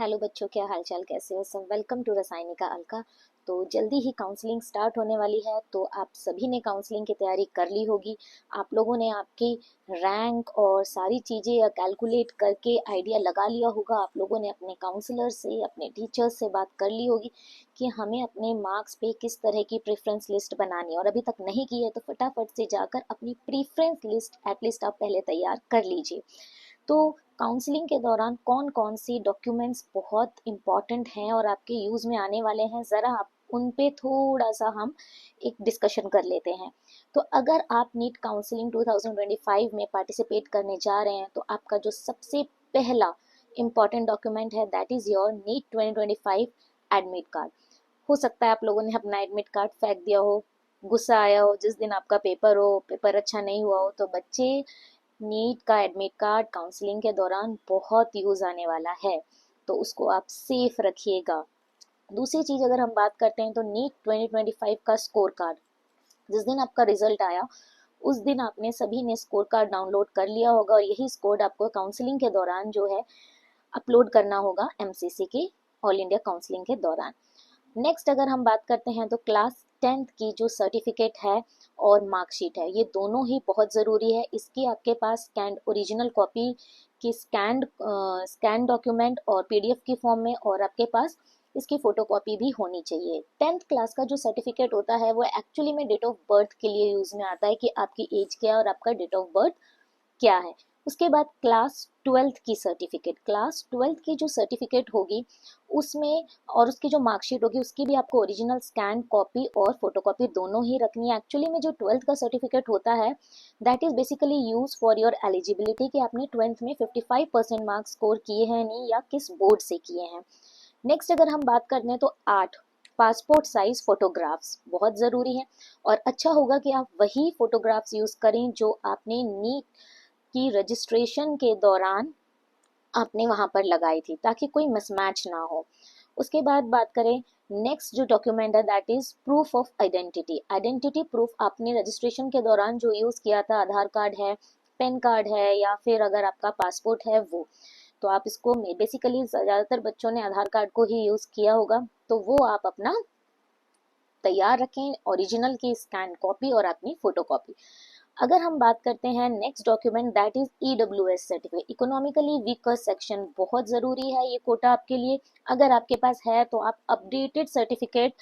Hello बच्चों, क्या हालचाल, कैसे हो सब। Welcome to Rasayanika Alka. तो जल्दी ही काउंसलिंग स्टार्ट होने वाली है, तो आप सभी ने काउंसलिंग की तैयारी कर ली होगी। आप लोगों ने आपकी रैंक और सारी चीज़ें कैलकुलेट करके आइडिया लगा लिया होगा। आप लोगों ने अपने काउंसलर से, अपने टीचर्स से बात कर ली होगी कि हमें अपने मार्क्स पे किस तरह की प्रेफरेंस लिस्ट बनानी है। और अभी तक नहीं की है तो फटाफट से जाकर अपनी प्रेफरेंस लिस्ट एटलीस्ट आप पहले तैयार कर लीजिए। तो काउंसलिंग के दौरान कौन कौन सी डॉक्यूमेंट्स बहुत इम्पॉर्टेंट हैं और आपके यूज़ में आने वाले हैं, ज़रा आप उन पे थोड़ा सा हम एक डिस्कशन कर लेते हैं। तो अगर आप नीट काउंसलिंग 2025 में पार्टिसिपेट करने जा रहे हैं तो आपका जो सबसे पहला इम्पॉर्टेंट डॉक्यूमेंट है that is your NEET 2025 admit card. हो सकता है आप लोगों ने अपना एडमिट कार्ड फेंक दिया हो, गुस्सा आया हो जिस दिन आपका पेपर हो, पेपर अच्छा नहीं हुआ हो। तो बच्चे, नीट का एडमिट कार्ड काउंसलिंग के दौरान बहुत यूज आने वाला है, तो उसको आप सेफ रखिएगा। दूसरी चीज अगर हम बात करते हैं तो नीट 2025 का स्कोर कार्ड, जिस दिन आपका रिजल्ट आया उस दिन आपने सभी ने स्कोर कार्ड डाउनलोड कर लिया होगा और यही स्कोर आपको काउंसलिंग के दौरान जो है अपलोड करना होगा एमसीसी के ऑल इंडिया काउंसलिंग के दौरान। नेक्स्ट अगर हम बात करते हैं तो क्लास 10th की जो सर्टिफिकेट है और मार्कशीट है, ये दोनों ही बहुत ज़रूरी है। इसकी आपके पास स्कैंड ओरिजिनल कॉपी की स्कैन डॉक्यूमेंट और पीडीएफ की फॉर्म में, और आपके पास इसकी फोटोकॉपी भी होनी चाहिए। 10th क्लास का जो सर्टिफिकेट होता है वो एक्चुअली में डेट ऑफ बर्थ के लिए यूज़ में आता है कि आपकी एज क्या है और आपका डेट ऑफ बर्थ क्या है। उसके बाद क्लास 12th की सर्टिफिकेट, क्लास 12th की जो सर्टिफिकेट होगी उसमें और उसकी जो मार्कशीट होगी उसकी भी आपको ओरिजिनल स्कैन कॉपी और फोटोकॉपी दोनों ही रखनी है। एक्चुअली में जो 12th का सर्टिफिकेट होता है that is basically use for your eligibility कि आपने 12th में 55% मार्क्स स्कोर किए हैं नहीं, या किस बोर्ड से किए हैं। नेक्स्ट अगर हम बात करते हैं तो 8 पासपोर्ट साइज फोटोग्राफ्स बहुत ज़रूरी है, और अच्छा होगा कि आप वही फोटोग्राफ्स यूज़ करें जो आपने नीट की रजिस्ट्रेशन के दौरान आपने वहां पर लगाई थी, ताकि कोई मिसमैच ना हो। उसके बाद बात करें, नेक्स्ट जो डॉक्यूमेंट है that is proof of identity. Identity proof आपने रजिस्ट्रेशन के दौरान जो यूज किया था, आधार कार्ड है, पैन कार्ड है, या फिर अगर आपका पासपोर्ट है वो, तो आप इसको बेसिकली ज़्यादातर बच्चों ने आधार कार्ड को ही यूज़ किया होगा, तो वो आप अपना तैयार रखें, ओरिजिनल की स्कैन कॉपी और अपनी फोटो कॉपी। अगर हम बात करते हैं next document that is EWS certificate, economically weaker section, बहुत ज़रूरी है ये कोटा आपके लिए। अगर आपके पास है तो आप अपडेटेड सर्टिफिकेट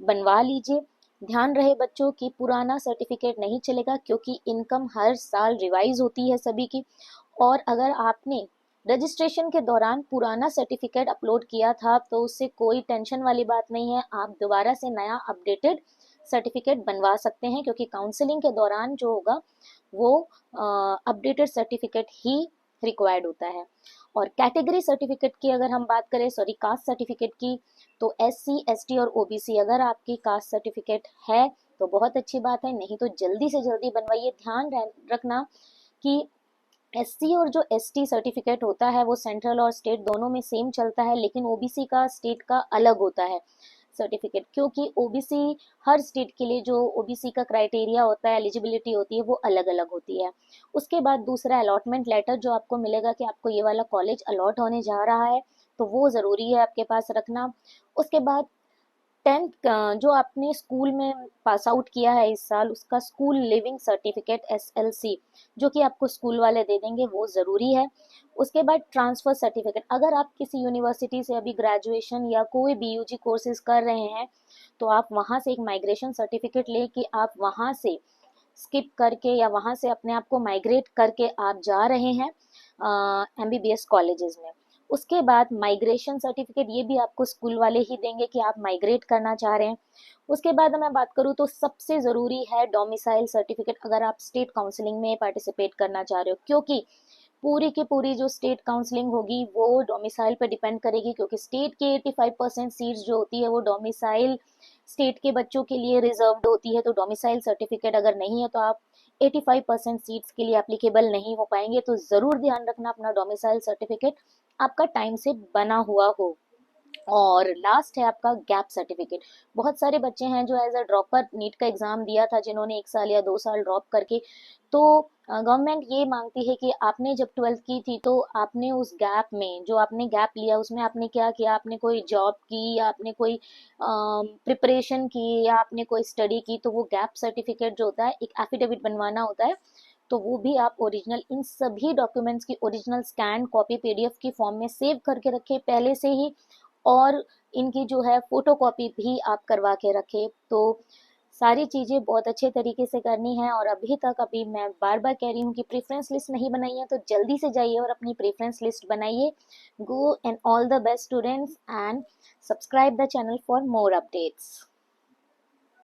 बनवा लीजिए। ध्यान रहे बच्चों कि पुराना सर्टिफिकेट नहीं चलेगा, क्योंकि इनकम हर साल रिवाइज होती है सभी की। और अगर आपने रजिस्ट्रेशन के दौरान पुराना सर्टिफिकेट अपलोड किया था तो उससे कोई टेंशन वाली बात नहीं है, आप दोबारा से नया अपडेटेड सर्टिफिकेट बनवा सकते हैं, क्योंकि काउंसलिंग के दौरान जो होगा वो अपडेटेड सर्टिफिकेट ही रिक्वायर्ड होता है। और कैटेगरी सर्टिफिकेट की अगर हम बात करें, सॉरी कास्ट सर्टिफिकेट की, तो एससी एसटी और ओबीसी अगर आपकी कास्ट सर्टिफिकेट है तो बहुत अच्छी बात है, नहीं तो जल्दी से जल्दी बनवाइए। ध्यान रखना कि एससी और जो एसटी सर्टिफिकेट होता है वो सेंट्रल और स्टेट दोनों में सेम चलता है, लेकिन ओबीसी का स्टेट का अलग होता है सर्टिफिकेट, क्योंकि ओबीसी हर स्टेट के लिए जो ओबीसी का क्राइटेरिया होता है, एलिजिबिलिटी होती है, वो अलग अलग होती है। उसके बाद दूसरा अलॉटमेंट लेटर जो आपको मिलेगा कि आपको ये वाला कॉलेज अलॉट होने जा रहा है, तो वो ज़रूरी है आपके पास रखना। उसके बाद 10th जो आपने स्कूल में पास आउट किया है इस साल, उसका स्कूल लिविंग सर्टिफिकेट एसएलसी जो कि आपको स्कूल वाले दे देंगे, वो ज़रूरी है। उसके बाद ट्रांसफ़र सर्टिफिकेट, अगर आप किसी यूनिवर्सिटी से अभी ग्रेजुएशन या कोई बीयूजी कोर्सेज कर रहे हैं तो आप वहाँ से एक माइग्रेशन सर्टिफिकेट लें कि आप वहाँ से स्किप करके या वहाँ से अपने आप को माइग्रेट करके आप जा रहे हैं एमबीबीएस कॉलेजेस में। उसके बाद माइग्रेशन सर्टिफिकेट, ये भी आपको स्कूल वाले ही देंगे कि आप माइग्रेट करना चाह रहे हैं। उसके बाद मैं बात करूँ तो सबसे ज़रूरी है डोमिसाइल सर्टिफिकेट, अगर आप स्टेट काउंसलिंग में पार्टिसिपेट करना चाह रहे हो, क्योंकि पूरी की पूरी जो स्टेट काउंसलिंग होगी वो डोमिसाइल पर डिपेंड करेगी, क्योंकि स्टेट के 85% सीट्स जो होती है वो डोमिसाइल स्टेट के बच्चों के लिए रिजर्व्ड होती है। तो डोमिसाइल सर्टिफिकेट अगर नहीं है तो आप 85% सीट्स के लिए एप्लीकेबल नहीं हो पाएंगे। तो ज़रूर ध्यान रखना अपना डोमिसाइल सर्टिफिकेट आपका टाइम से बना हुआ हो। और लास्ट है आपका गैप सर्टिफिकेट। बहुत सारे बच्चे हैं जो एज अ ड्रॉपर नीट का एग्ज़ाम दिया था, जिन्होंने 1 साल या 2 साल ड्रॉप करके, तो गवर्नमेंट ये मांगती है कि आपने जब 12th की थी तो आपने उस गैप में, जो आपने गैप लिया उसमें आपने क्या किया, आपने कोई जॉब की या आपने कोई प्रिपरेशन की या आपने कोई स्टडी की, तो वो गैप सर्टिफिकेट जो होता है एक एफिडेविट बनवाना होता है, तो वो भी आप ओरिजिनल, इन सभी डॉक्यूमेंट्स की ओरिजिनल स्कैन कॉपी पीडीएफ की फॉर्म में सेव करके रखे पहले से ही, और इनकी जो है फोटो कॉपी भी आप करवा के रखे। तो सारी चीज़ें बहुत अच्छे तरीके से करनी है। और अभी मैं बार बार कह रही हूँ कि प्रेफरेंस लिस्ट नहीं बनाई है तो जल्दी से जाइए और अपनी प्रेफरेंस लिस्ट बनाइए। Go and all the best students and subscribe the channel for more updates.